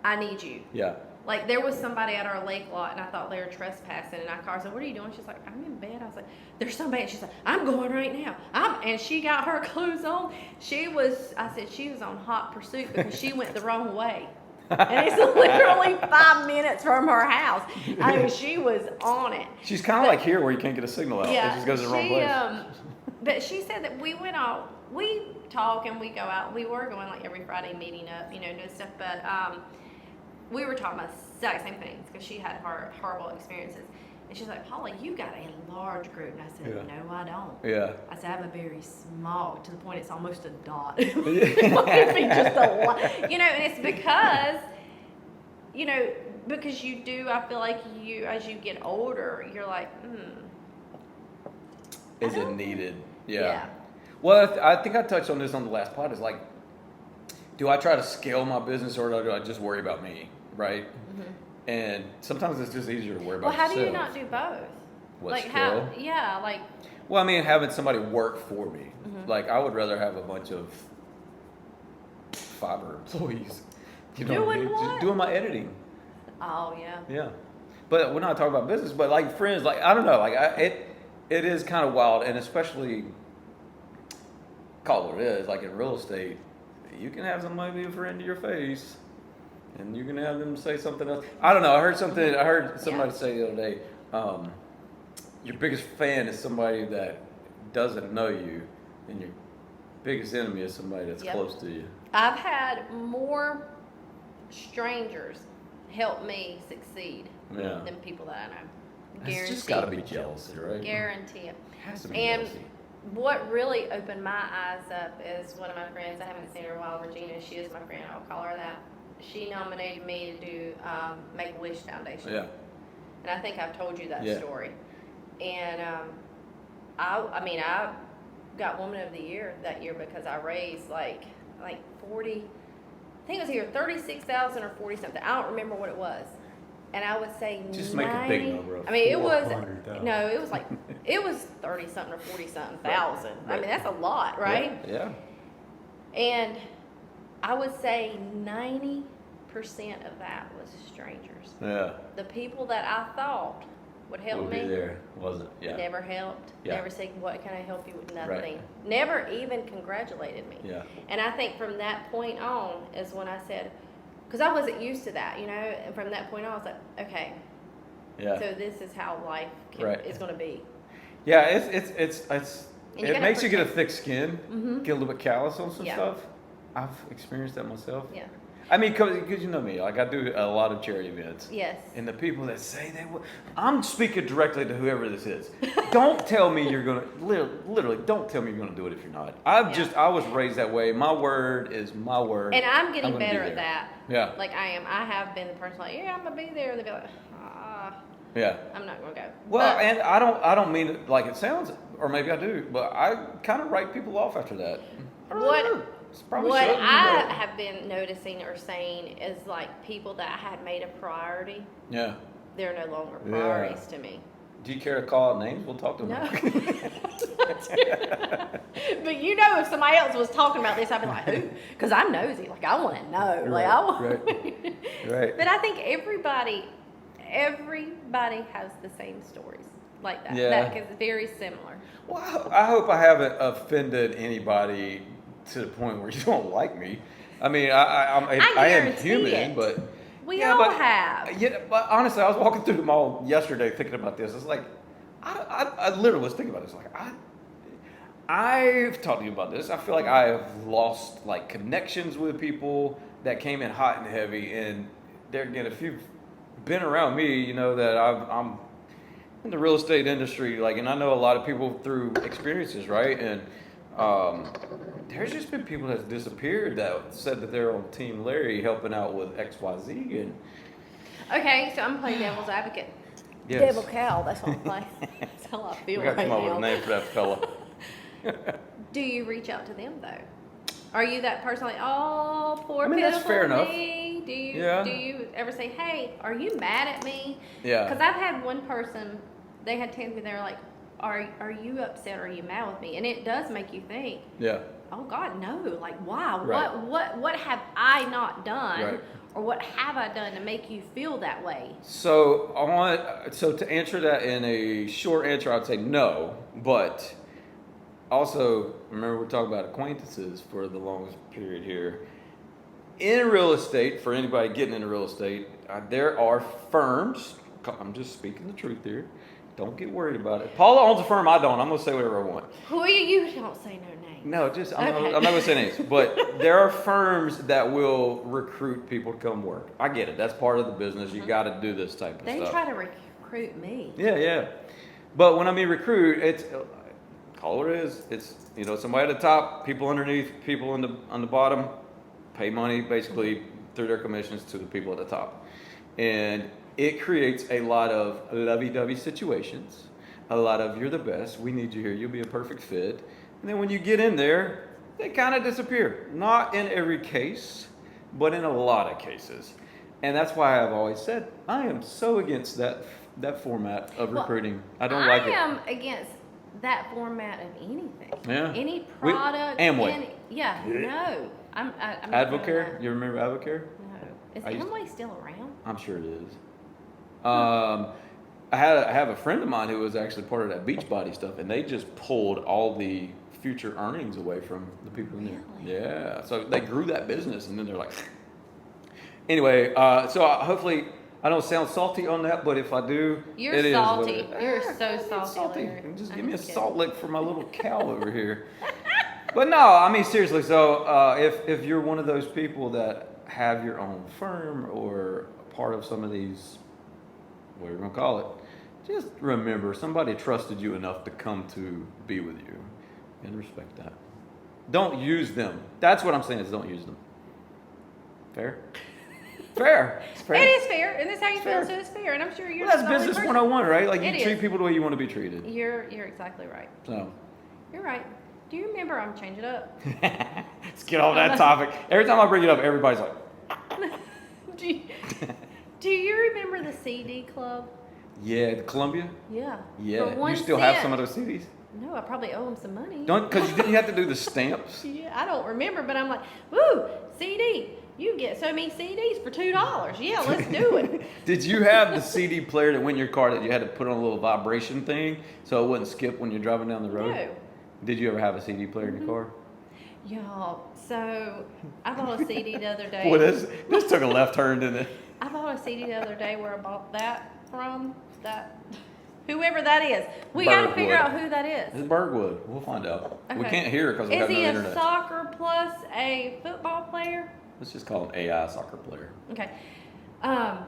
"I need you." Yeah. Like there was somebody at our lake lot, and I thought they were trespassing, and I called her. I said, "What are you doing?" She's like, "I'm in bed." I was like, "There's somebody." And she's like, "I'm going right now." And she got her clothes on. I said she was on hot pursuit because she went the wrong way. And it's literally 5 minutes from her house. I mean, she was on it. She's kind of like here where you can't get a signal out. Yeah, It just goes to the wrong place. But she said that we went out, we talk and we go out. We were going like every Friday meeting up, doing stuff. But we were talking about the exact same things because she had horrible experiences. And she's like, "Paula, you got a large group." And I said, Yeah. "No, I don't." Yeah. I said, "I have a very small, to the point it's almost a dot." It might be just a lot. And it's because, because you do, I feel like as you get older, you're like, Is it needed? Yeah. Well, I think I touched on this on the last pod. Is like, do I try to scale my business or do I just worry about me, right? And sometimes it's just easier to worry about Well, how do you yourself. not do both? What, like scale? how? Yeah, like Well, I mean, having somebody work for me. Like, I would rather have a bunch of fiber employees. You know what I mean? Doing what? Just doing my editing. oh yeah. Yeah. But we're not talking about business, but like friends, like, I don't know, like, it is kind of wild, and especially, call it what it is, like in real estate, you can have somebody be a friend to your face, and you can have them say something else. I don't know, I heard somebody say the other day, your biggest fan is somebody that doesn't know you, and your biggest enemy is somebody that's close to you. I've had more strangers help me succeed than people that I know. Guarantee. It's just got to be jealousy, right? Guarantee it. Has to be And jealousy. what really opened my eyes up is one of my friends. I haven't seen her in a while, Regina. She is my friend. I'll call her that. She nominated me to do Make-A-Wish Foundation. Yeah. And I think I've told you that story. And I got Woman of the Year that year because I raised like 40. I think it was either 36,000 or 40 something. I don't remember what it was. And I would say Just 90, make a big number of I mean, it was 400,000. no, it was like it was 30 something or 40 something thousand. I Right. mean, that's a lot, right? Yeah. And I would say 90% of that was strangers. Yeah. The people that I thought would help Would me be there, wasn't? Yeah. never helped. Yeah. Never said, "What can I help you with?" Nothing. Right. Never even congratulated me. Yeah. And I think from that point on is when I said, because I wasn't used to that, you know. And from that point on, I was like, okay, Yeah. so this is how life Right. is going to be. Yeah. It's And you it gotta makes you get a protect- thick skin, get a little bit callous on some Yeah. stuff. I've experienced that myself. Yeah. I mean, because you know me, like I do a lot of charity events. Yes. And the people that say they will, I'm speaking directly to whoever this is. Don't tell me you're gonna, literally, don't tell me you're gonna do it if you're not. I was raised that way. My word is my word. And I'm getting gonna be better there. at that. Yeah. Like I am. I have been the person like, yeah, I'm gonna be there, and they'll be like, Yeah. I'm not gonna go. Well, But- and I don't mean it like it sounds, or maybe I do, but I kind of write people off after that. I really What- do. It's probably What shouldn't, I but- have been noticing or saying is like people that I had made a priority, Yeah. they're no longer Yeah. priorities to me. Do you care to call out names? We'll talk to them. No. But you know, if somebody else was talking about this, I'd be like, who? Because I'm nosy. Like, I want to know. Like, I want. Right. But I think everybody has the same stories like that. Yeah. That is very similar. Well, I hope I haven't offended anybody to the point where you don't like me. I mean, I am guarantee human, it. but We yeah, all but, have. Yeah, but honestly, I was walking through the mall yesterday thinking about this. It's like, I literally was thinking about this. Like, I've talked to you about this. I feel like I have lost like connections with people that came in hot and heavy, and there again, if you've been around me, you know that I'm in the real estate industry, like, and I know a lot of people through experiences, right? And there's just been people that's disappeared that said that they're on Team Larry helping out with XYZ, and Okay, so I'm playing devil's advocate. yes. Devil cow, that's what I'm playing. That's how I feel We got to right come up with a now. name for that fella. Do you reach out to them though? Are you that person like, oh, poor I mean, that's pitiful fair enough. me? Do you Yeah. do you ever say, hey, are you mad at me? Yeah. Because I've had one person, they had told me, they were like, are you upset or are you mad with me? And it does make you think, Yeah. oh God, no, like why? Right. What have I not done? Right. Or what have I done to make you feel that way? So so to answer that in a short answer, I'd say no. But also, remember we're talking about acquaintances for the longest period here. In real estate, for anybody getting into real estate, there are firms. I'm just speaking the truth here. Don't get worried about it. Paula owns a firm. I don't. I'm gonna say whatever I want. Who are you? You don't say no name. No, just I'm Okay. not gonna say names, but there are firms that will recruit people to come work. I get it. That's part of the business. You got to do this type of They stuff. try to recruit me. Yeah. But when I mean recruit, it's call it what it is. It's somebody at the top, people underneath, people on the bottom, pay money basically through their commissions to the people at the top, and it creates a lot of lovey-dovey situations. A lot of you're the best. We need you here. You'll be a perfect fit. And then when you get in there, they kind of disappear. Not in every case, but in a lot of cases. And that's why I've always said I am so against that format of recruiting. I don't like it. I am against that format of anything. Yeah. Any product. Amway. No. I'm Advocare? You remember Advocare? No. Is Amway still around? I'm sure it is. I have a friend of mine who was actually part of that Beachbody stuff, and they just pulled all the future earnings away from the people in there. Really? Yeah. So they grew that business, and then they're like, anyway. So hopefully I don't sound salty on that, but if I do, You're it salty. is what it is. You're so salty. And Larry. just I'm give me a just salt kidding. lick for my little cow over here. But no, I mean seriously. So if you're one of those people that have your own firm or a part of some of these, what are you gonna call it? Just remember, somebody trusted you enough to come to be with you, and respect that. Don't use them. That's what I'm saying, is don't use them. Fair? Fair. It's fair. It is fair, and that's how you It's feel, fair. so it's fair. And I'm sure you're Well, that's not the only business person. 101, right? Like you It treat is. people the way you want to be treated. You're exactly right. So You're right. Do you remember? I'm changing it up. let's get off that topic. Every time I bring it up, everybody's like, Do you remember the CD club? yeah, the Columbia? Yeah. Yeah. For 1 You still have cent. some of those CDs? No, I probably owe them some money. Because you didn't have to do the stamps. Yeah, I don't remember, but I'm like, woo, CD. You get so many CDs for $2. Yeah, let's do it. Did you have the CD player that went in your car that you had to put on a little vibration thing so it wouldn't skip when you're driving down the road? No. Did you ever have a CD player in your car? Y'all, so I bought a CD the other day. Boy, this took a left turn, didn't it? I bought a CD the other day where I bought that from whoever that is. We got to figure Birdwood. out who that is. It's Birdwood. We'll find out. We Okay. can't hear it because we Is have no he a internet. soccer plus a football player? Let's just call him AI soccer player. Okay. I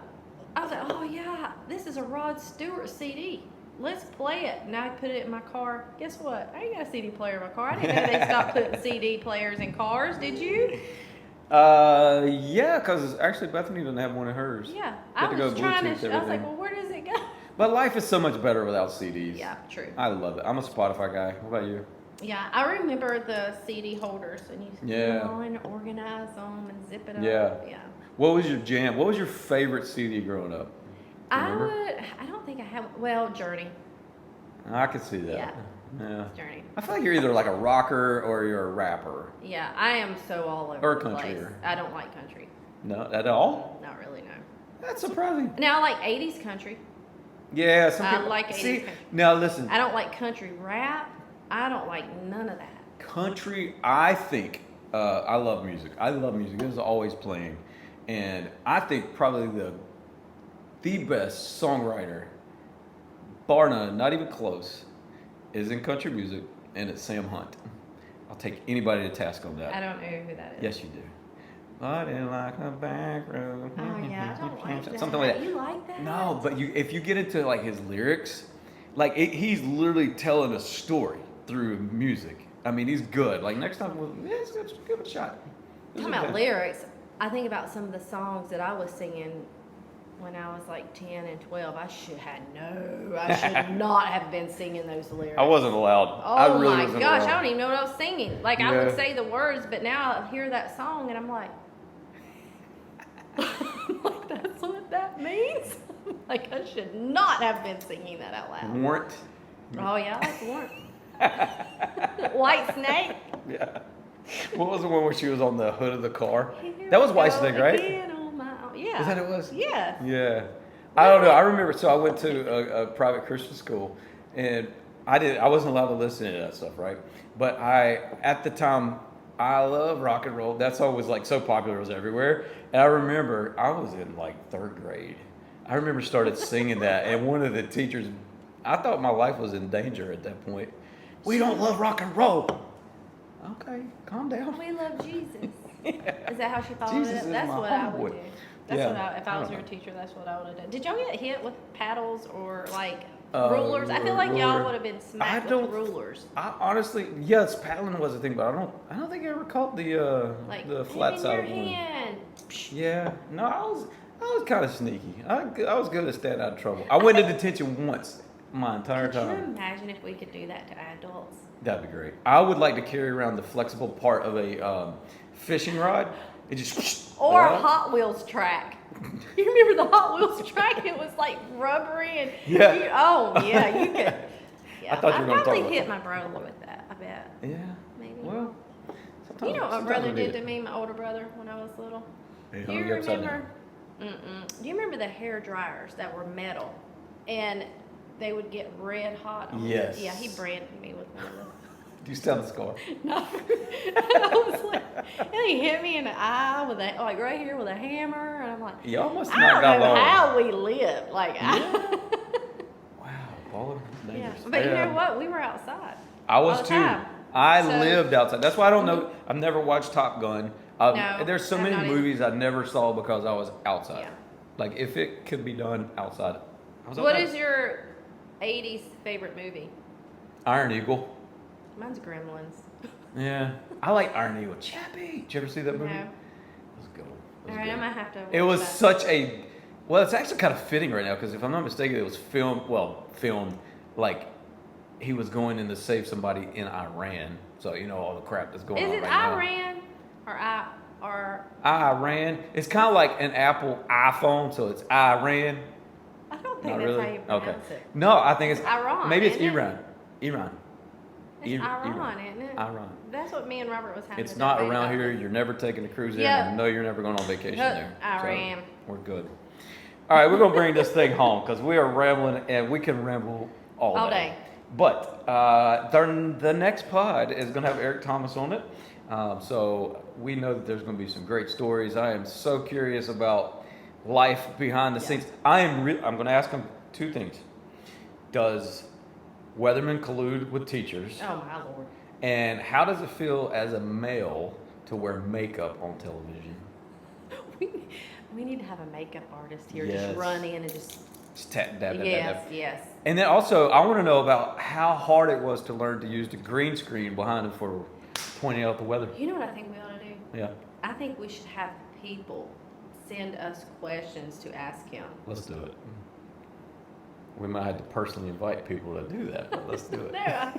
was like, oh yeah, this is a Rod Stewart CD. Let's play it. And I put it in my car. Guess what? I ain't got a CD player in my car. I didn't know they stopped putting CD players in cars. Did you? Yeah, because actually Bethany doesn't have one of hers. Yeah. You I have to go was trying Bluetooth to. I was like, everything. well, where does it go? But life is so much better without CDs. Yeah, true. I love it. I'm a Spotify guy. What about you? Yeah, I remember the CD holders, and you Yeah. go and organize them and zip it up. Yeah. Yeah. What was your jam? What was your favorite CD growing up? Do you remember? I don't think I have. Well, Journey. I could see that. Yeah. Yeah. Journey. I feel like you're either like a rocker or you're a rapper. Yeah, I am so all over Or the country, place. or- I don't like country. No, at all? Not really, no. That's surprising. Now I like 80s country. Yeah, some I people like 80s see. country. Now listen, I don't like country rap. I don't like none of that. country. I think I love music. I love music. It was always playing, and I think probably the best songwriter, bar none, not even close, is in country music, and it's Sam Hunt. I'll take anybody to task on that. I don't know who that is. Yes, you do. But in like a back room. Oh yeah, I don't like that. Something like that. You like that? No, but if you get into like his lyrics, like he's literally telling a story through music. I mean, he's good. Like next time, let's give it a shot. Talking about lyrics, I think about some of the songs that I was singing when I was like 10 and 12. I should not have been singing those lyrics. I wasn't allowed. Oh I really my wasn't gosh, allowed. I don't even know what I was singing. Like I Yeah. would say the words, but now I hear that song and I'm like, like that's what that means? Like I should not have been singing that out loud. Warrant. Oh yeah, I like Warrant. White Snake. Yeah. What was the one where she was on the hood of the car? That was White Snake, right? Again on my own. Yeah. Is that it was? Yeah. Yeah. I don't know. I remember. So I went to a private Christian school, and I wasn't allowed to listen to that stuff, right? But at the time, I love rock and roll. That song was like so popular, it was everywhere. And I remember I was in like 3rd grade. I remember started singing that, and one of the teachers, I thought my life was in danger at that point. We don't love rock and roll. Okay, calm down. We love Jesus. Is that how she followed Jesus it up? is That's my what I homeboy. would do. That's Yeah, what if I was I your don't know. teacher, that's what I would have done. Did y'all get hit with paddles or like Uh, rulers? I feel like y'all ruler. would have been smacked I with don't- rulers. I honestly, yes, paddling was a thing, but I don't think I ever caught Like the flat in side your of one. hand. Yeah, no, I was kind of sneaky. I was good at staying out of trouble. I went to detention once my entire Could you time. imagine if we could do that to adults? That'd be great. I would like to carry around the flexible part of a fishing rod. It just Or a Hot Wheels track. You remember the Hot Wheels track? It was like rubbery and Yeah. you could. Yeah, I thought you were gonna talk probably about hit that. my brother with that. I bet. Yeah. Maybe. Well, You know what my sometimes brother we need did to it. me, my older brother, when I was little? He Do hung you you upside remember? Do you remember the hair dryers that were metal, and they would get red hot? Yes. Yeah, he branded me with one of them. Do you still have the scar? No, I was like, and he hit me in the eye with like right here with a hammer, and I'm like, You almost I not don't got know long. how we lived. Like, Wow, baller. yeah. Dangerous. But you know what? We were outside. I was all the too. time. I So- lived outside. That's why I don't know. I've never watched Top Gun. No, There's so I'm many not either. movies I never saw because I was outside. Yeah. Like if it could be done outside, I was What outside. is your '80s favorite movie? Iron Eagle. Mine's Gremlins. Yeah, I like Iron Eagle. Chappie. Did you ever see that movie? No. It was good. All right, I might have to. It watch was that. such a. Well, it's actually kind of fitting right now because if I'm not mistaken, it was filmed like he was going in to save somebody in Iran. So you know all the crap that's going Is on it right now. Iran or Iran. It's kind of like an Apple iPhone, so it's Iran. I don't think Not that's really. how you pronounce it. No, I think it's Iran, Maybe it's isn't it? Iran. Iran. It's Iran, isn't it? Iran. That's what me and Robert was having. It's a not debate around about. here. You're never taking a cruise in. Yeah. And no, you're never going on vacation there. Iran. So we're good. All right, we're going to bring this thing home because we are rambling and we can ramble all day. But the next pod is going to have Eric Thomas on it. So we know that there's going to be some great stories. I am so curious about life behind the scenes. I'm going to ask him two things. Does Weatherman collude with teachers? Oh my lord. And how does it feel as a male to wear makeup on television? We need to have a makeup artist here. Yes. Just run in and just. Just dab, dab, Yes, dab. yes. And then also, I want to know about how hard it was to learn to use the green screen behind it for pointing out the weather. You know what I think we ought to do? Yeah, I think we should have people send us questions to ask him. let's do it. We might have to personally invite people to do that, but let's do it. No, I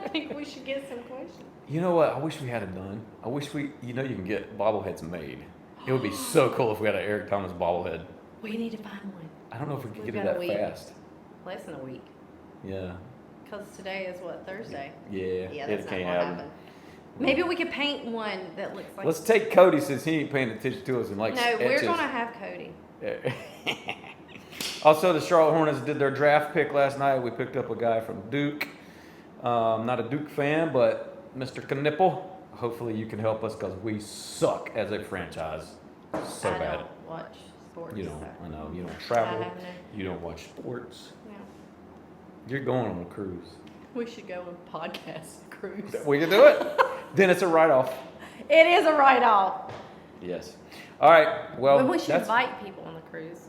think we should get some questions. You know what? I wish we had it done. I wish you can get bobbleheads made. It would be so cool if we had an Eric Thomas bobblehead. We need to find one. I don't know if we could We've get it got a that week. fast. Less than a week. Yeah. Because today is what, Thursday? Yeah, Yeah, it that's not can't gonna happen. happen. Maybe we could paint one that looks like. Let's take Cody since he ain't paying attention to us and like No, we're etches. gonna have Cody. Also, the Charlotte Hornets did their draft pick last night. We picked up a guy from Duke. Not a Duke fan, but Mr. Knipple. Hopefully you can help us because we suck as a franchise. So I bad. don't watch sports. You don't, so. I know, you don't travel. I have no- You don't watch sports. No. You're going on a cruise. We should go on podcast cruise. We can do it. Then it's a write-off. It is a write-off. Yes. All right. Well, But we should that's- invite people on the cruise.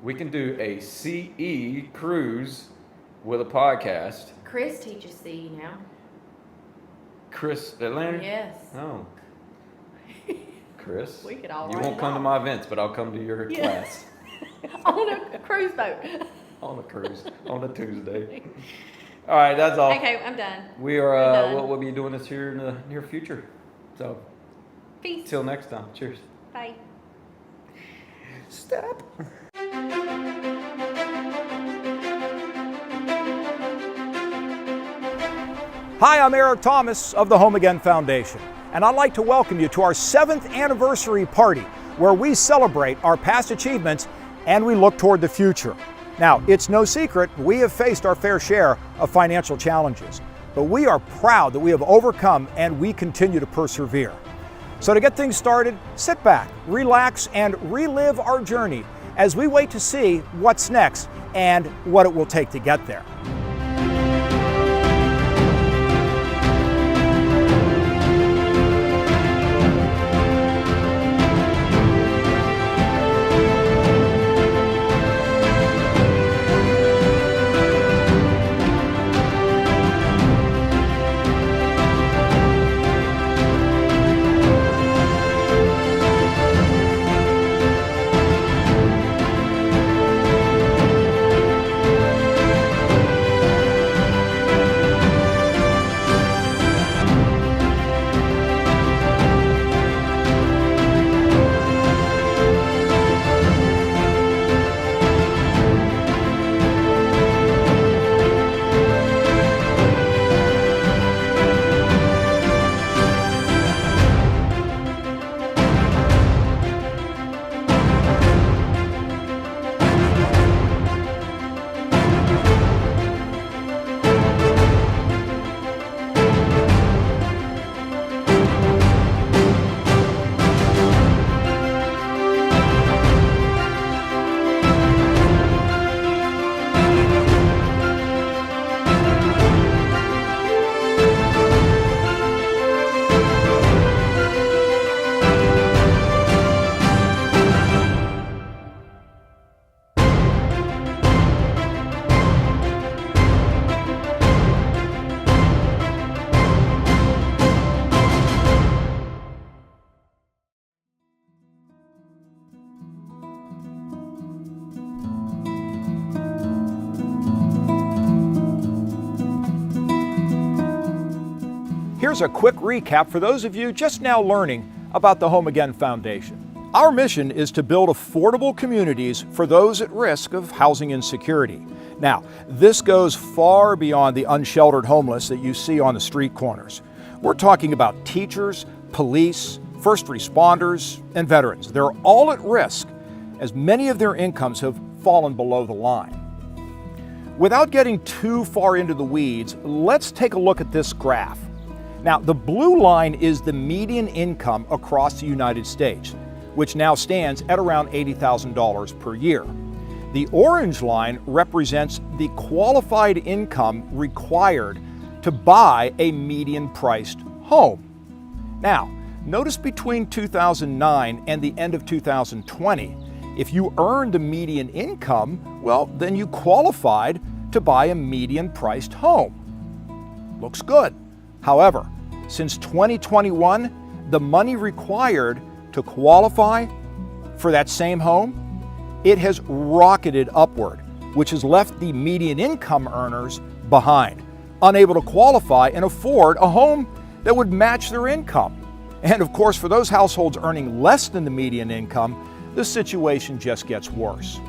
we can do a CE cruise with a podcast. Chris teaches CE now. Chris Atlanta? Yes. Oh. Chris? We could all You write won't it come to off. my events, but I'll come to your Yeah. class On a cruise boat. on a cruise on a Tuesday. All right, that's all. Okay, I'm done. We are, We're done. we'll be doing this here in the near future. So, Peace. till next time. Cheers. Bye. Stop. Hi, I'm Eric Thomas of the Home Again Foundation, and I'd like to welcome you to our 7th anniversary party where we celebrate our past achievements and we look toward the future. Now, it's no secret we have faced our fair share of financial challenges, but we are proud that we have overcome and we continue to persevere. So to get things started, sit back, relax, and relive our journey as we wait to see what's next and what it will take to get there. here's a quick recap for those of you just now learning about the Home Again Foundation. Our mission is to build affordable communities for those at risk of housing insecurity. Now, this goes far beyond the unsheltered homeless that you see on the street corners. We're talking about teachers, police, first responders, and veterans. They're all at risk as many of their incomes have fallen below the line. Without getting too far into the weeds, let's take a look at this graph. Now, the blue line is the median income across the United States, which now stands at around $80,000 per year. The orange line represents the qualified income required to buy a median-priced home. Now, notice between 2009 and the end of 2020, if you earned the median income, well, then you qualified to buy a median-priced home. Looks good. However, since 2021, the money required to qualify for that same home, it has rocketed upward, which has left the median income earners behind, unable to qualify and afford a home that would match their income. And of course, for those households earning less than the median income, the situation just gets worse.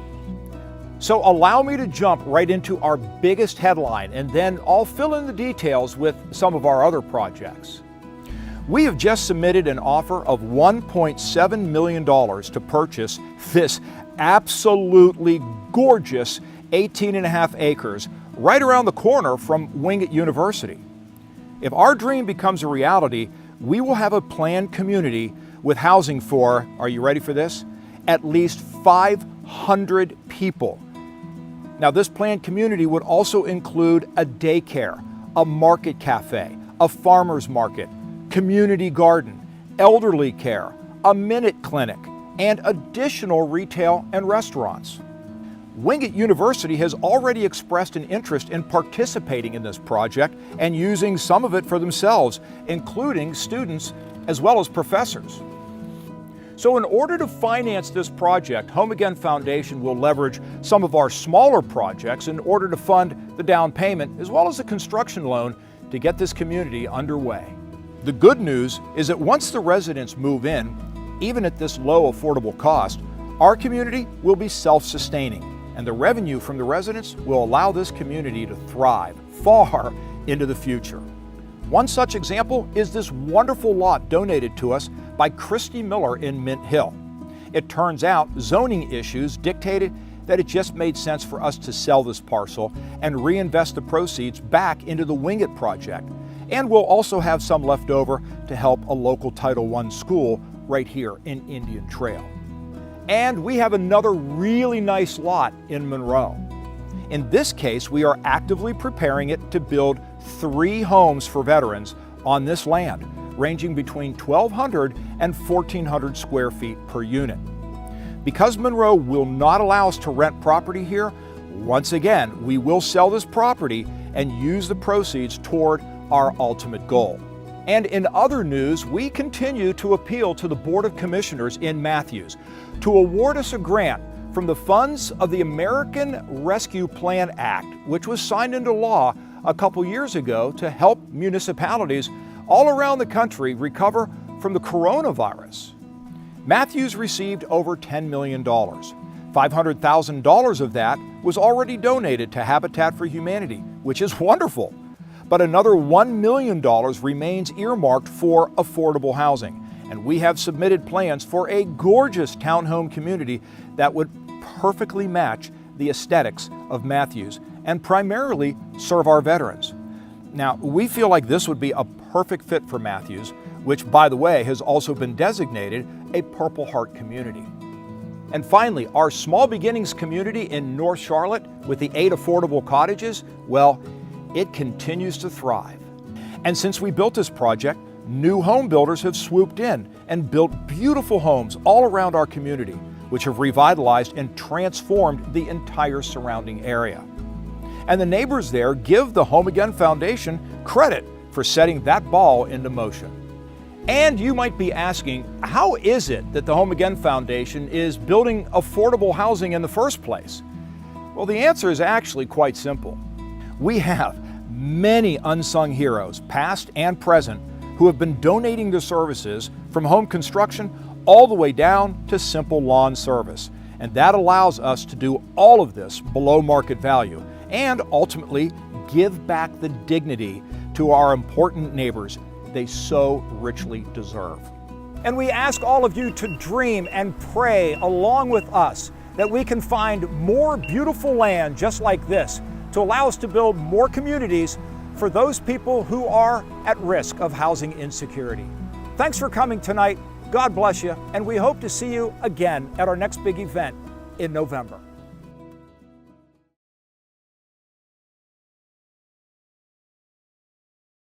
So allow me to jump right into our biggest headline, and then I'll fill in the details with some of our other projects. We have just submitted an offer of $1.7 million to purchase this absolutely gorgeous 18.5 acres right around the corner from Wingate University. If our dream becomes a reality, we will have a planned community with housing for, are you ready for this? At least 500 people. Now, this planned community would also include a daycare, a market cafe, a farmer's market, community garden, elderly care, a minute clinic, and additional retail and restaurants. Wingate University has already expressed an interest in participating in this project and using some of it for themselves, including students as well as professors. So in order to finance this project, Home Again Foundation will leverage some of our smaller projects in order to fund the down payment as well as the construction loan to get this community underway. The good news is that once the residents move in, even at this low affordable cost, our community will be self-sustaining, and the revenue from the residents will allow this community to thrive far into the future. One such example is this wonderful lot donated to us by Christy Miller in Mint Hill. It turns out zoning issues dictated that it just made sense for us to sell this parcel and reinvest the proceeds back into the Wingate project. And we'll also have some left over to help a local Title I school right here in Indian Trail. And we have another really nice lot in Monroe. In this case, we are actively preparing it to build 3 homes for veterans on this land, ranging between 1,200 and 1,400 square feet per unit. Because Monroe will not allow us to rent property here, once again, we will sell this property and use the proceeds toward our ultimate goal. And in other news, we continue to appeal to the Board of Commissioners in Matthews to award us a grant from the funds of the American Rescue Plan Act, which was signed into law a couple years ago to help municipalities all around the country recover from the coronavirus. Matthews received over $10 million. $500,000 of that was already donated to Habitat for Humanity, which is wonderful. But another $1 million remains earmarked for affordable housing. And we have submitted plans for a gorgeous townhome community that would perfectly match the aesthetics of Matthews and primarily serve our veterans. Now, we feel like this would be a perfect fit for Matthews, which, by the way, has also been designated a Purple Heart community. And finally, our Small Beginnings community in North Charlotte with the 8 affordable cottages, well, it continues to thrive. And since we built this project, new home builders have swooped in and built beautiful homes all around our community, which have revitalized and transformed the entire surrounding area. And the neighbors there give the Home Again Foundation credit for setting that ball into motion. And you might be asking, how is it that the Home Again Foundation is building affordable housing in the first place? Well, the answer is actually quite simple. We have many unsung heroes, past and present, who have been donating their services from home construction all the way down to simple lawn service. And that allows us to do all of this below market value and ultimately give back the dignity to our important neighbors they so richly deserve. And we ask all of you to dream and pray along with us that we can find more beautiful land just like this to allow us to build more communities for those people who are at risk of housing insecurity. Thanks for coming tonight. God bless you, and we hope to see you again at our next big event in November.